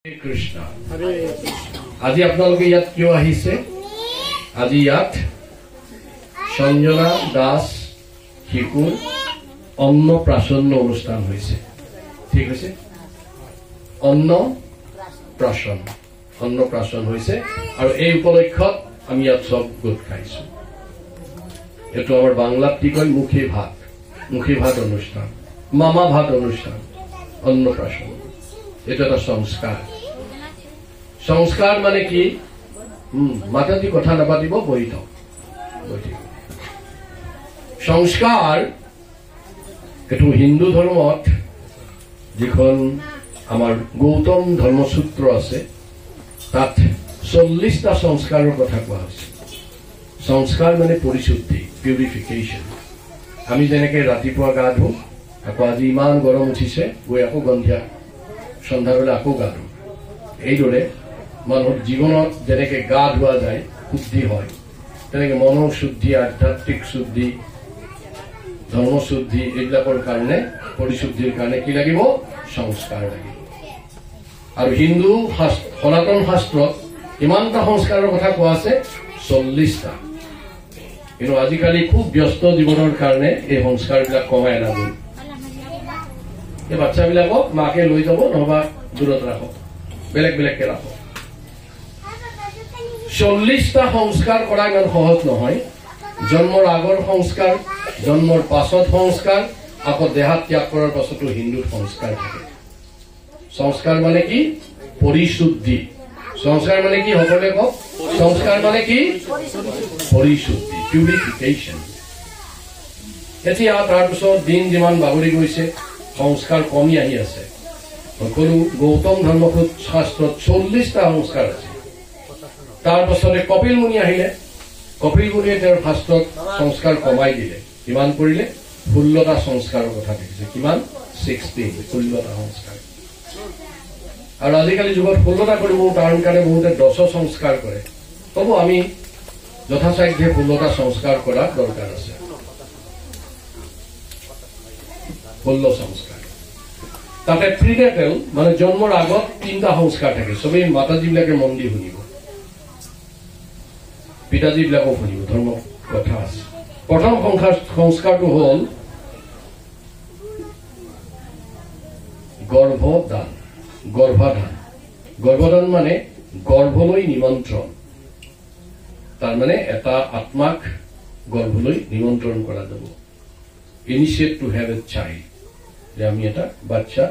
কৃষ্ণ আজি আপোনালোকে ইয়াত কিয় আহিছে? আজি ইয়াত সঞ্জনা দাস শিশুৰ অন্নপ্ৰাশন অনুষ্ঠান হৈছে। ঠিক আছে, অন্নপ্ৰাশন হৈছে আৰু এই উপলক্ষত আমি ইয়াত সব গোট খাইছো। এইটো আমাৰ বাংলাত কি কয় মুখী ভাত অনুষ্ঠান, মামা ভাত অনুষ্ঠান, অন্নপ্ৰাশন। এটা একটা সংস্কার মানে কি? মাতাজি কথা নাপাতিব, বহি থাক। সংস্কার এইটো হিন্দু ধর্মত যখন আমার গৌতম ধর্মসূত্র আছে তাত 40টা সংস্কারের কথা কোৱা হৈছে। সংস্কাৰ মানে পৰিশুদ্ধি, পিউৰিফিকেশন। আমি যেনেকে ৰাতিপুৱা গা ধো, আকৌ আজি ইমান গৰম উঠিছে, গৈ আকৌ গন্ধিয়া সন্ধ্যাবেলা আকৌ গা ধো। এইদৰে মানুহৰ জীৱনত যেনেকে গা ধোৱা যায় শুদ্ধি হয়, তেনেকে মনৰ শুদ্ধি, আধ্যাত্মিক শুদ্ধি, ধৰ্মশুদ্ধি এইবিলাকৰ কাৰণে, পৰিশুদ্ধিৰ কাৰণে কি লাগিব? সংস্কাৰ লাগিব। আৰু হিন্দু সনাতন শাস্ত্ৰত ইমানটা সংস্কাৰৰ কথা কোৱা আছে, 40টা। কিন্তু আজিকালি খুব ব্যস্ত জীৱনৰ কাৰণে এই সংস্কাৰবিলাক কমাই আনা গ'ল। এই বাচ্চাবিলাকক মাকে লৈ যাব, নহবা দূৰত ৰাখক, বেলেগ বেলেগকে ৰাখক। 40টা সংস্কাৰ কৰা ইমান সহজ নহয়। জন্মৰ আগৰ সংস্কাৰ, জন্মৰ পাছত সংস্কাৰ, আকৌ দেহাত ত্যাগ কৰাৰ পাছতো হিন্দুৰ সংস্কাৰ থাকে। সংস্কাৰ মানে কি? পৰিশুদ্ধি। সংস্কাৰ মানে কি? সকলোৱে কওক। সংস্কাৰ মানে কি? পৰিশুদ্ধি, পিউৰিফিকেশ্যন। এতিয়া তাৰপিছত দিন যিমান বাগৰি গৈছে, সংস্কাৰ কমি আহি আছে। সকলো গৌতম ধৰ্মশাস্ত্ৰত 40টা সংস্কাৰ আছে। তাৰ পাছতে কপিল মুনি আহিলে। কপিল মুনিয়ে তেওঁৰ শাস্ত্ৰত সংস্কাৰ কমাই দিলে। কিমান কৰিলে? 16টা সংস্কাৰৰ কথা দেখিছে। কিমান? 16টা সংস্কাৰ। আৰু আজিকালি যুগত 16টা কৰিব তাৰ কাৰণে বহুতে 10 সংস্কাৰ কৰে। তবু আমি যথাসাধ্য 16টা সংস্কাৰ কৰা দৰকাৰ আছে। 16 সংস্কাৰ। তাতে প্ৰিনেটেল মানে জন্মৰ আগত 3টা সংস্কাৰ থাকে। চবেই মাতাজীবিলাকে মন দি শুনিব, পিতাজীবিলাকো শুনিব, ধৰ্ম কথা আছে। প্ৰথম সংস্কাৰটো হল গৰ্ভদান। গৰ্ভদান মানে গৰ্ভলৈ নিমন্ত্ৰণ। তাৰমানে এটা আত্মাক গৰ্ভলৈ নিমন্ত্ৰণ কৰা যাব। Initiate to have a child, যে আমি এটা বাচ্চা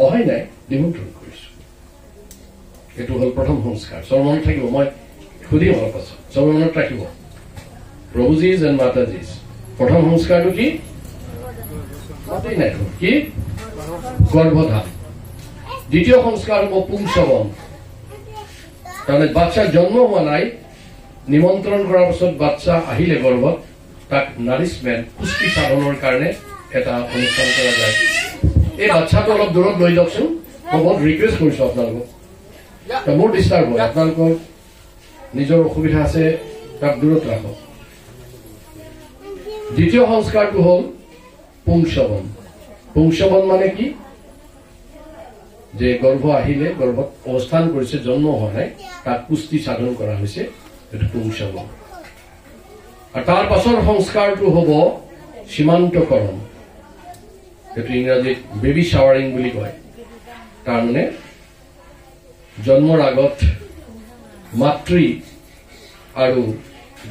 অহাই নাই, নিমন্ত্ৰণ কৰিছো। এইটো হল প্ৰথম সংস্কাৰ। চবৰ মনত থাকিব, মই সুধিম অলপ পাছত, চবৰ মনত ৰাখিব। প্ৰভুজীজ এণ্ড মাতাজীজ, প্ৰথম সংস্কাৰটো কি? মাতেই নাই কি? গৰ্ভধান। দ্বিতীয় সংস্কাৰ হব পুংসৱন। তাৰমানে বাচ্চাৰ জন্ম হোৱা নাই, নিমন্ত্ৰণ কৰাৰ পাছত বাচ্চা আহিলে গৰ্ভত, তাক নাৰিছমেণ্ট, পুষ্টি সাধনৰ কাৰণে এটা অনুষ্ঠান কৰা যায়। এই বাচ্চাটো অলপ দূৰত লৈ যাওকচোন, মই বহুত ৰিকুৱেষ্ট কৰিছো আপোনালোকক। মোৰ ডিষ্টাৰ্ব হয়, আপোনালোকৰ নিজৰ অসুবিধা আছে, তাক দূৰত ৰাখক। দ্বিতীয় সংস্কাৰটো হল পুংসৱন। পুংসৱন মানে কি? যে গৰ্ভ আহিলে, গৰ্ভত অৱস্থান কৰিছে, জন্ম হোৱা নাই, তাক পুষ্টি সাধন কৰা হৈছে, এইটো পুংসৱন। আৰু তাৰ পাছৰ সংস্কাৰটো হব সীমান্তকৰণ। এইটো ইংৰাজীত বেবী শ্বাৱাৰিং বুলি কয়। তাৰমানে জন্মৰ আগত মাতৃ আৰু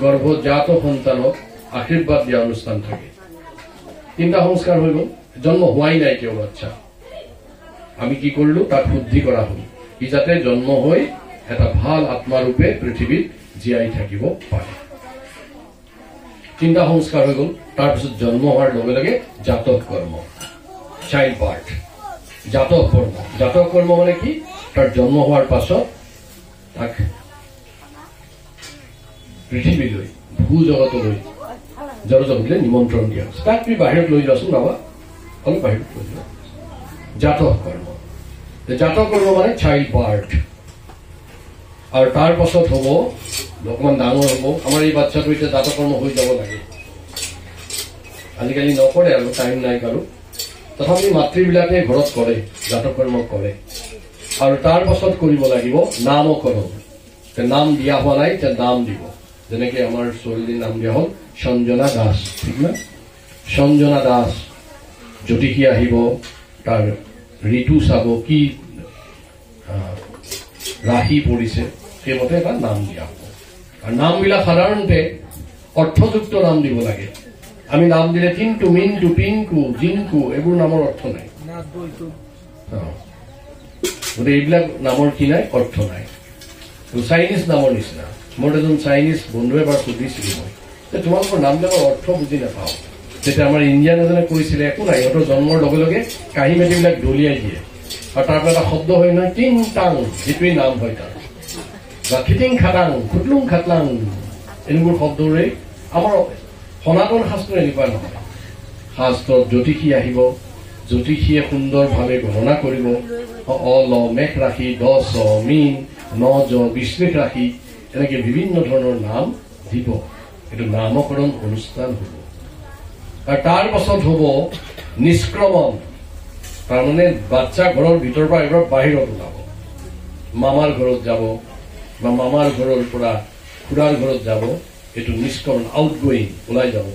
গৰ্ভজাত সন্তানক আশীৰ্বাদ দিয়া অনুষ্ঠান থাকে। 3টা সংস্কাৰ হৈ গল। জন্ম হোৱাই নাই কেউ বাচ্চা, আমি কি কৰিলো? তাক শুদ্ধি কৰা হল, ই যাতে জন্ম হৈ এটা ভাল আত্মাৰূপে পৃথিৱীত জীয়াই থাকিব পাৰে। 3টা সংস্কাৰ হৈ গল। তাৰপিছত জন্ম হোৱাৰ লগে লগে জাতক কৰ্ম, চাইল্ড বাৰ্থ। জাতক কৰ্ম মানে কি? তাৰ জন্ম হোৱাৰ পাছত তাক পৃথিৱীলৈ, ভূ জগতলৈ, জড়জগতলৈ নিমন্ত্ৰণ দিয়া হৈছে। তাক তুমি বাহিৰত লৈ যোৱাচোন, বাবা অলপ বাহিৰত লৈ যোৱা। জাতক কৰ্ম। জাতক কৰ্ম মানে চাইল্ড বাৰ্থ। আৰু তাৰ পাছত হব অকমান ডাঙৰ হব। আমাৰ এই বাচ্চাটো এতিয়া জাতক কৰ্ম হৈ যাব লাগে, আজিকালি নকৰে আৰু টাইম নাই কাৰো। তথাপি মাতৃবিলাকে ঘৰত কৰে, জাতক কৰ্ম কৰে। আৰু তাৰ পাছত কৰিব লাগিব নামকৰণ নাম দিয়া হোৱা নাই যে নাম দিব যেনেকে আমাৰ ছোৱালীৰ নাম দিয়া হ'ল সঞ্জনা দাস ঠিক না সঞ্জনা দাস জ্যোতিষী আহিব তাৰ ঋতু চাব কি ৰাশি পৰিছে সেইমতে এটা নাম দিয়া হ'ব আৰু নামবিলাক সাধাৰণতে অৰ্থযুক্ত নাম দিব লাগে আমি নাম দিলে কিন্তু মিনটু পিংকু জিংকু এইবোৰ নামৰ অৰ্থ নাই গতিকে এইবিলাক নামৰ কি নাই অৰ্থ নাই চাইনিজ নামৰ নিচিনা মোৰ এজন চাইনিজ বন্ধু এবাৰ সুধিছিলো মই যে তোমালোকৰ নামবিলাকৰ অৰ্থ বুজি নাপাওঁ যেতিয়া আমাৰ ইণ্ডিয়ান এজনে কৈছিলে একো নাই সিহঁতৰ জন্মৰ লগে লগে কাঁহী মেটিবিলাক দলিয়াই দিয়ে আৰু তাৰ পৰা এটা শব্দ হয় নহয় টিং টাং যিটোৱেই নাম হয় তাৰ বা খিটিং খাটাং খুটলুং খাটলাং এনেবোৰ শব্দৰে আমাৰ সনাতন শাস্ত্ৰ এনেকুৱা নহয় শাস্ত্ৰত জ্যোতিষী আহিব জ্যোতিষীয়ে সুন্দৰভাৱে গণনা কৰিব অ ল মেঘ ৰাশি দ চ মিন ন জ বিশ্লেষ ৰাশি এনেকে বিভিন্ন ধৰণৰ নাম দিব এইটো নামকৰণ অনুষ্ঠান হ'ব আৰু তাৰ পাছত হ'ব নিষ্ক্ৰমণ তাৰমানে বাচ্চা ঘৰৰ ভিতৰৰ পৰা এবাৰ বাহিৰত ওলাব মামাৰ ঘৰত যাব বা মামাৰ ঘৰৰ পৰা খুৰাৰ ঘৰত যাব এইটো নিষ্ক্ৰমণ আউট গোয়িং ওলাই যাব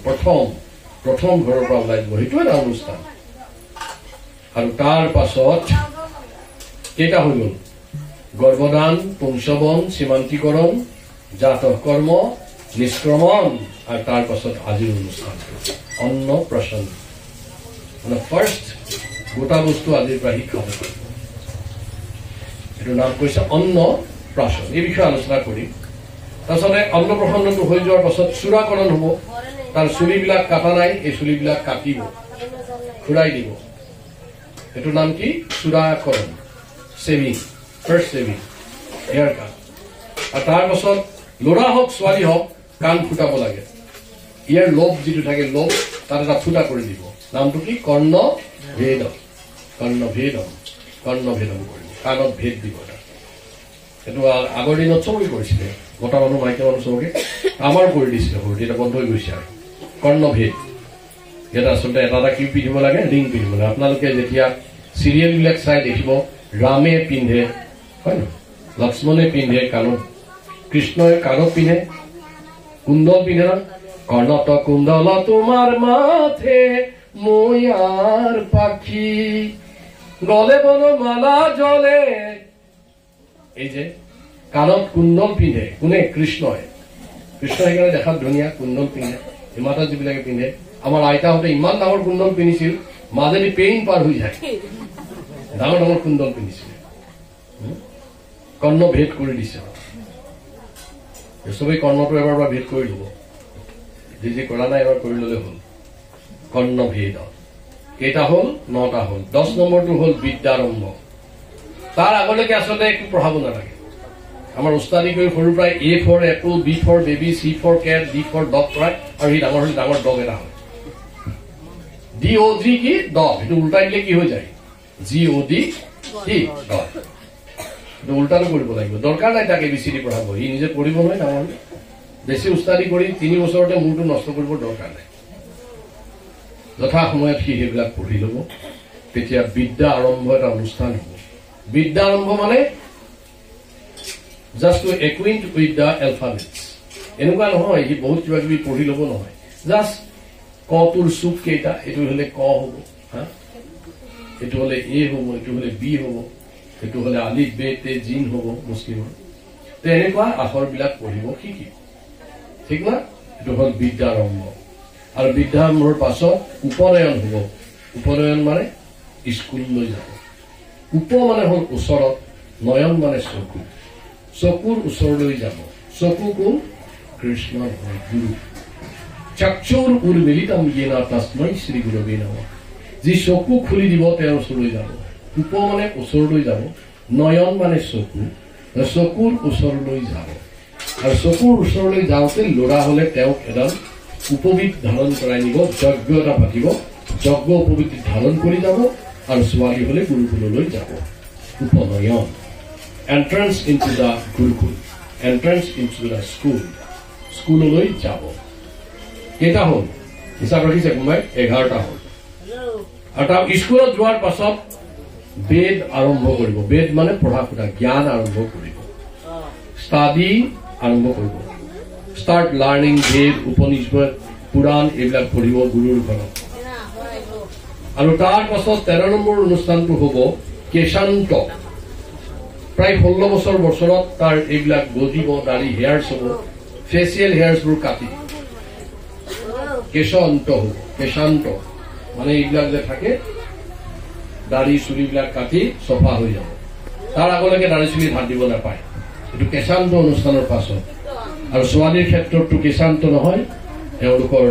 প্ৰথম ঘৰৰ পৰা ওলাই যাব সেইটো এটা অনুষ্ঠান আৰু তাৰ পাছত কেইটা হৈ গ'ল গৰ্ভদান পুংসৱন সীমান্তিকৰণ জাতক কৰ্ম নিষ্ক্ৰমণ আৰু তাৰ পাছত আজিৰ অনুষ্ঠান অন্নপ্ৰাশন মানে ফাৰ্ষ্ট গোটা বস্তু আজিৰ পৰা শিক্ষা হ'ব এইটো নাম কৈছে অন্নপ্ৰাশন এই বিষয়ে আলোচনা কৰিম তাৰপিছতে অন্নপ্ৰাশনটো হৈ যোৱাৰ পাছত চূড়াকৰণ হ'ব তাৰ চুলিবিলাক কাটা নাই এই চুলিবিলাক কাটিব ঘূৰাই দিব এইটো নাম কি চূড়াকৰণ চেভিং ফাৰ্ষ্ট চেভিং হেয়াৰ কাট আৰু তাৰ পাছত ল'ৰা হওক ছোৱালী হওক কাণ ফুটাব লাগে ইয়াৰ লোভ যিটো থাকে লোভ তাত এটা ফুটা কৰি দিব নামটো কি কৰ্ণভেদম কৰিব কাণত ভেদ দিব সেইটো আগৰ দিনত চবেই কৰিছিলে মতা মানুহ মাইকী মানুহ চবকে আমাৰ কৰি দিছিলে সৰুতে এটা বন্ধ হৈ গৈছে আৰু কৰ্ণভেদ ইয়াত আচলতে এটা এটা কি পিন্ধিব লাগে ৰিং পিন্ধিব লাগে আপোনালোকে যেতিয়া চিৰিয়েলবিলাক চাই দেখিব ৰামে পিন্ধে হয় ন লক্ষ্মণে পিন্ধে কাণত কৃষ্ণই কাণত পিন্ধে কুণ্ডল পিন্ধে না কৰ্ণত কুণ্ডল তোমাৰ মাথে ময়াৰ পাখি গলে বনমালা জলে এই যে কাণত কুণ্ডল পিন্ধে কোনে কৃষ্ণই সেইকাৰণে দেখাত ধুনীয়া কুণ্ডল পিন্ধে হিমাতা যিবিলাকে পিন্ধে আমাৰ আইতাহঁতে ইমান ডাঙৰ কুণ্ডল পিন্ধিছিল মাজেদি পেইন পাৰ হৈ যায় ডাঙৰ ডাঙৰ কুণ্ডল পিন্ধিছিলে কৰ্ণ ভেদ কৰি দিছে চবেই কৰ্ণটো এবাৰ পৰা ভেদ কৰি ল'ব যি কৰা নাই এবাৰ কৰি ল'লে হ'ল কৰ্ণ ভেদ কেইটা হ'ল 9টা হ'ল 10 নম্বৰটো হ'ল বিদ্যাৰম্ভ তাৰ আগলৈকে আচলতে একো পঢ়াব নালাগে আমাৰ উস্তাদি কৰি সৰুৰ পৰাই A for apple B for baby C for cat D for dog পঢ়ায় আৰু সি ডাঙৰ ডগ এটা হয় DOG কি ডগ সেইটো উল্টাই দিলে কি হৈ যায় GOD কি ডগ উল্টাটো কৰিব লাগিব দৰকাৰ নাই তাক ABCD পঢ়াব সি নিজে পঢ়িব নহয় ডাঙৰ বেছি উস্তাদি কৰি 3 বছৰতে মূৰটো নষ্ট কৰিব দৰকাৰ নাই যথা সময়ত সি সেইবিলাক পঢ়ি ল'ব তেতিয়া বিদ্যা আৰম্ভ এটা অনুষ্ঠান হ'ব বিদ্যা আৰম্ভ মানে just to acquaint with the alphabets এনেকুৱা নহয় সি বহুত কিবা কিবি পঢ়ি ল'ব নহয় জাষ্ট কটোৰ চুক কেইটা এইটো হলে ক হ'ব এইটো হলে এ হ'ব এইটো হলে বি হ'ব এইটো হলে আলিফ বে তে জিন হ'ব মুছলিমৰ তো এনেকুৱা আখৰবিলাক পঢ়িব শিকিব ঠিক না এইটো হ'ল বিদ্যাৰম্ভ আৰু বিদ্যাৰম্ভৰ পাছত উপনয়ন হ'ব উপনয়ন মানে স্কুললৈ যাব উপ মানে হ'ল ওচৰত নয়ন মানে চকু চকুৰ ওচৰলৈ যাব চকু কোন কৃষ্ণ গুৰু চক্ষুৰ উৰ্মিলিতম য়েন তস্मै শ্ৰী গুৰৱে নমঃ যি চকু খুলি দিব তেওঁৰ ওচৰলৈ যাব উপ মানে ওচৰলৈ যাব নয়ন মানে চকু চকুৰ ওচৰলৈ যাব আৰু চকুৰ ওচৰলৈ যাওঁতে ল'ৰা হলে তেওঁক এডাল উপবীত ধাৰণ কৰাই নিব যজ্ঞ এটা পাতিব যজ্ঞ উপবীত ধাৰণ কৰি যাব আৰু ছোৱালী হলে গুৰুকুললৈ যাব উপনয়ন entrance into the gurukul entrance into the school স্কুললৈ যাব কেইটা হ'ল হিচাপ ৰাখিছে কোনোবাই 11টা হ'ল আৰু তাৰ স্কুলত যোৱাৰ পাছত বেদ আৰম্ভ কৰিব বেদ মানে পঢ়া শুনা জ্ঞান আৰম্ভ কৰিব ষ্টাডি আৰম্ভ কৰিব ষ্টাৰ্ট লাৰ্নিং বেদ উপনিষদ পুৰাণ এইবিলাক পঢ়িব গুৰুৰ ঘৰত আৰু তাৰ পাছত 13 নম্বৰ অনুষ্ঠানটো হ'ব কেশান্ত প্ৰায় 16 বছৰ বছৰত তাৰ এইবিলাক গজিব দাড়ি হেয়াৰ্ছ হ'ব ফেচিয়েল হেয়াৰ্ছবোৰ কাটি কেশান্ত হ'ব কেশান্ত মানে এইবিলাক যে থাকে দাড়ি চুলিবিলাক কাটি চফা হৈ যাব তাৰ আগলৈকে দাড়ি চুলি হাত দিব নাপায় এইটো কেশান্ত অনুষ্ঠানৰ পাছত আৰু ছোৱালীৰ ক্ষেত্ৰতো কেশান্ত নহয় তেওঁলোকৰ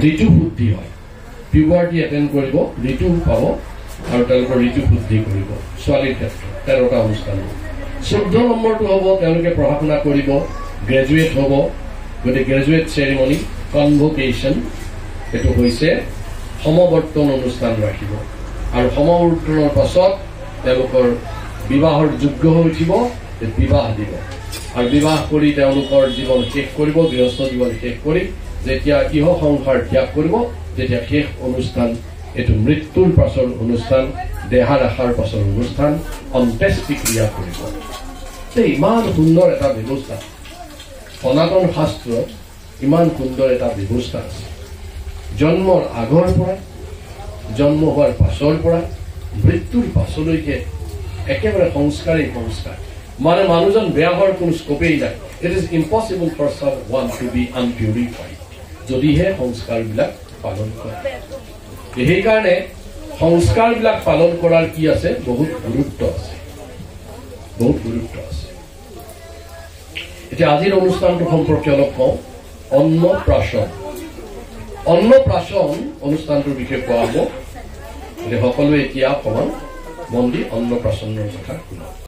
ঋতু শুদ্ধি হয় পিউবাৰ্টি এটেণ্ড কৰিব ঋতু পাব আৰু তেওঁলোকৰ ঋতু শুদ্ধি কৰিব ছোৱালীৰ ক্ষেত্ৰত 13টা অনুষ্ঠান 14 নম্বৰটো হ'ব তেওঁলোকে পঢ়া শুনা কৰিব গ্ৰেজুৱেট হ'ব গতিকে গ্ৰেজুৱেট চেৰিমনি কনভোকেশ্যন এইটো হৈছে সমবৰ্তন অনুষ্ঠান ৰাখিব আৰু সমবৰ্তনৰ পাছত তেওঁলোকৰ বিবাহৰ যোগ্য হৈ উঠিব বিবাহ দিব আৰু বিবাহ কৰি তেওঁলোকৰ জীৱন শেষ কৰিব গৃহস্থ জীৱন শেষ কৰি যেতিয়া ইহ সংসাৰ ত্যাগ কৰিব তেতিয়া শেষ অনুষ্ঠান এইটো মৃত্যুৰ পাছৰ অনুষ্ঠান দেহা ৰাখাৰ পাছৰ অনুষ্ঠান অন্ত্যেষ্টিক্ৰিয়া কৰিব ইমান সুন্দৰ এটা ব্যৱস্থা সনাতন শাস্ত্ৰত ইমান সুন্দৰ এটা ব্যৱস্থা আছে জন্মৰ আগৰ পৰা জন্ম হোৱাৰ পাছৰ পৰা মৃত্যুৰ পাছলৈকে একেবাৰে সংস্কাৰেই সংস্কাৰ মানে মানুহজন বেয়া হোৱাৰ কোনো স্কোপেই নাই it is impossible for someone to be unpurified যদিহে সংস্কাৰবিলাক পালন কৰে সেইকাৰণে সংস্কাৰবিলাক পালন কৰাৰ কি আছে বহুত গুৰুত্ব আছে এতিয়া আজিৰ অনুষ্ঠানটো সম্পৰ্কে অলপ কওঁ অন্নপ্ৰাশন অনুষ্ঠানটোৰ বিষয়ে কোৱা হ'ব সকলোৱে এতিয়া অকণমান মন দি অন্নপ্ৰাশনৰ কথা শুনক